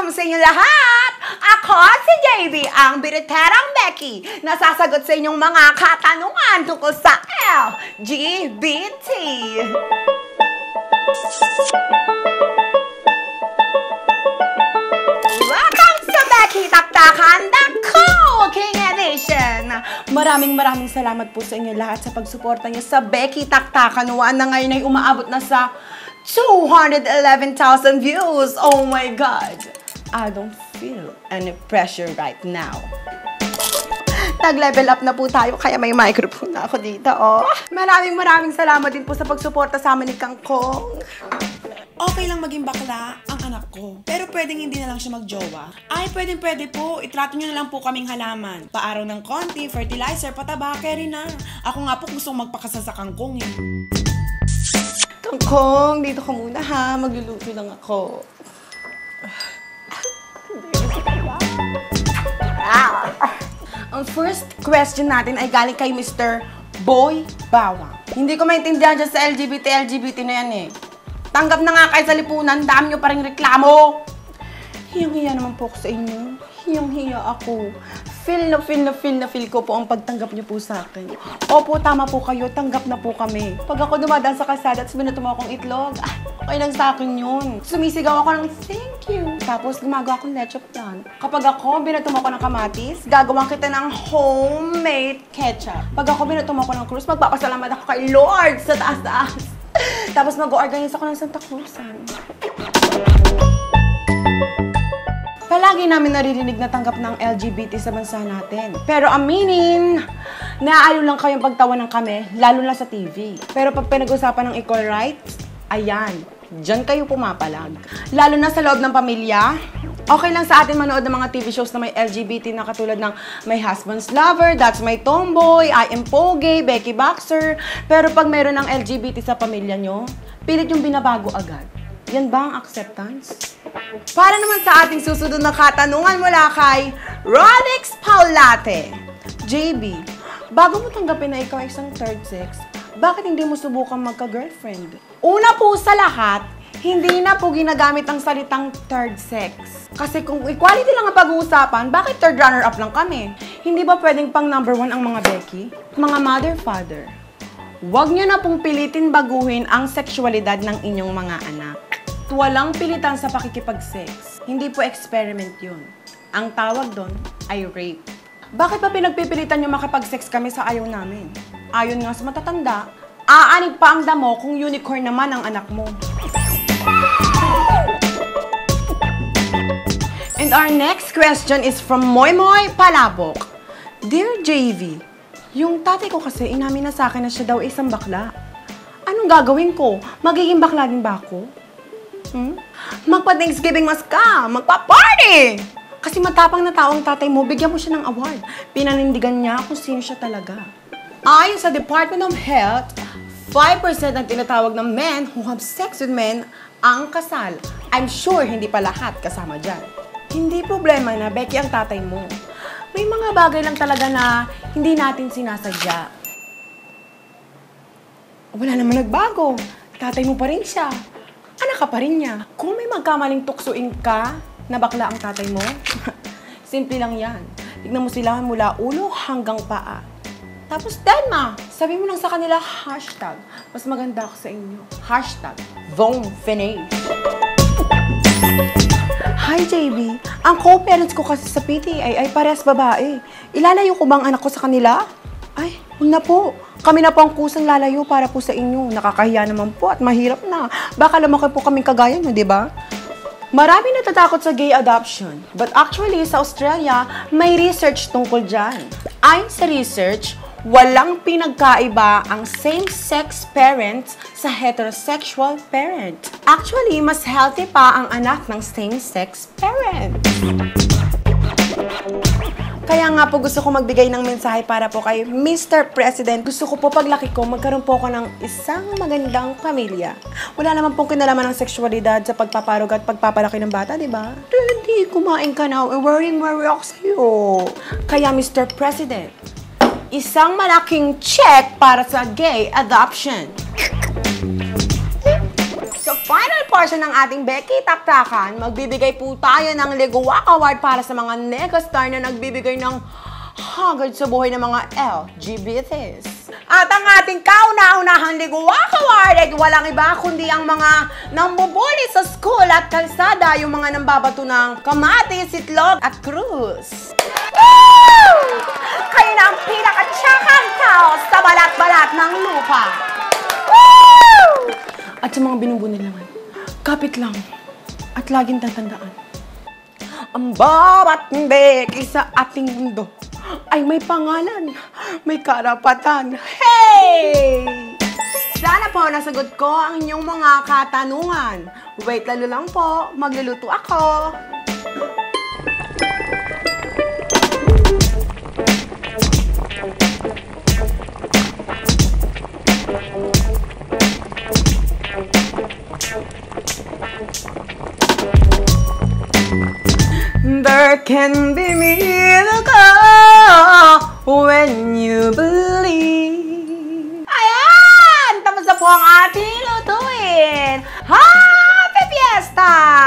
Welcome sa inyo lahat! Ako si JB, ang Biriterang Becky, nasasagot sa inyong mga katanungan tungkol sa LGBT. Welcome sa Becky Taktakan, the Cooking Edition! Maraming salamat po sa inyo lahat sa pagsuporta niyo sa Becky Taktakan, na ngayon ay umaabot na sa 211,000 views! Oh my God! I don't feel any pressure right now. Nag-level up na po tayo, kaya may microphone na ako dito, oh. Maraming salamat din po sa pagsuporta sa amin ni Kangkong. Okay lang maging bakla ang anak ko, pero pwedeng hindi na lang siya magjowa. Ay, pwede po. Itrato nyo na lang po kaming halaman. Paaraw ng konti, fertilizer, pataba, carry na. Ako nga po gustong magpakasal sa Kangkong eh. Kangkong, dito ka muna ha. Magluluto lang ako. Ang first question natin ay galing kay Mr. Boy Bawang. Hindi ko maintindihan dyan sa LGBT na yan eh. Tanggap na nga kayo sa lipunan, dami nyo pa rin reklamo. Hiyang-hiya naman po ako sa inyo. Hiyang-hiya ako. Feel ko po ang pagtanggap niyo po sa akin. Opo, tama po kayo. Tanggap na po kami. Pag ako dumadaan sa kalsada at binuto mo akong itlog, okay lang sa akin yun. Sumisigaw ako ng thank you. Tapos gumagawa akong lechop yan. Kapag ako binuto mo ako ng kamatis, gagawa kita ng homemade ketchup. Pag ako binuto mo ako ng krus, magpapasalamat ako kay Lord sa taas-taas. Tapos mag-organize ako ng Santa Cruzan. Palagi namin naririnig na tanggap ng LGBT sa bansa natin. Pero aminin, naaaliw lang kayong pagtawanan kami, lalo na sa TV. Pero pag pinag-usapan ng equal rights, ayan, dyan kayo pumapalag. Lalo na sa loob ng pamilya, okay lang sa atin manood ng mga TV shows na may LGBT na katulad ng My Husband's Lover, That's My Tomboy, I Am Poge, Becky Boxer. Pero pag mayroon ng LGBT sa pamilya nyo, pilit yung binabago agad. Yan ba ang acceptance? Para naman sa ating susunod na katanungan mula kay Rodix Paulate. JB, bago mo tanggapin na ikaw ay isang third sex, bakit hindi mo subukan magka-girlfriend? Una po sa lahat, hindi na po ginagamit ang salitang third sex. Kasi kung equality lang ang pag-uusapan, bakit third runner-up lang kami? Hindi ba pwedeng pang number 1 ang mga Becky? Mga mother-father, huwag nyo na pong pilitin baguhin ang sexualidad ng inyong mga anak. Walang pilitan sa pakikipag-sex. Hindi po experiment yun. Ang tawag doon ay rape. Bakit ba pinagpipilitan nyo makipag-sex kami sa ayaw namin? Ayon nga sa matatanda, aanig pa ang damo kung unicorn naman ang anak mo. And our next question is from Moymoy Palabok. Dear JV, yung tatay ko kasi inamin na sa akin na siya daw isang bakla. Anong gagawin ko? Magiging bakla din ba ako? Magpa-Thanksgiving mas ka! Magpa-party! Kasi matapang na tao ang tatay mo, bigyan mo siya ng award. Pinanindigan niya kung sino siya talaga. Ayon sa Department of Health, 5% ang tinatawag ng men who have sex with men ang kasal. I'm sure hindi pa lahat kasama dyan. Hindi problema na Becky ang tatay mo. May mga bagay lang talaga na hindi natin sinasadya. Wala naman nagbago. Tatay mo pa rin siya. Anak ka pa rin niya. Kung may magkamaling tuksuin ka na bakla ang tatay mo, simple lang yan. Tignan mo sila mula ulo hanggang paa. Tapos Denma, sabi mo lang sa kanila, hashtag, mas maganda ako sa inyo. Hashtag, VonFinish. Hi JB, ang co-parents ko kasi sa PTA ay parehas babae. Ilalayo ko bang anak ko sa kanila? Ay, huwag na po. Kami na po ang kusang lalayo para po sa inyo. Nakakahiya naman po at mahirap na. Baka lumaki po kaming kagaya nyo, di ba? Marami natatakot sa gay adoption. But actually, sa Australia, may research tungkol dyan. Ayon sa research, walang pinagkaiba ang same-sex parents sa heterosexual parent. Actually, mas healthy pa ang anak ng same-sex parent. Kaya nga po gusto ko magbigay ng mensahe para po kay Mr. President. Gusto ko po paglaki ko, magkaroon po ako ng isang magandang pamilya. Wala naman pong kinalaman ng sexualidad sa pagpaparog at pagpapalaki ng bata, di ba? Hindi, kumain ka na. Worry ako sa'yo. Kaya Mr. President, isang malaking check para sa gay adoption. So final part portion ng ating Becky Taktakan, magbibigay po tayo ng Ligwak Award para sa mga negastar na nagbibigay ng hagad sa buhay ng mga LGBTs. At ang ating kauna-unahang Ligwak Award ay walang iba kundi ang mga nambubuli sa school at kalsada, yung mga nambabato ng kamatis, itlog at krus. Woo! Kayo na ang pinaka-tsakang tao sa balat-balat ng lupa. Woo! At sa mga binubunil naman, kapit lang at laging tatandaan. Ang bawat Becky sa ating mundo ay may pangalan, may karapatan. Hey! Sana po nasagot ko ang inyong mga katanungan. Wait lalo lang po, magluluto ako. There can be miracle when you believe. Ayan! Tapos na po ang ating lutuin. Happy Fiesta!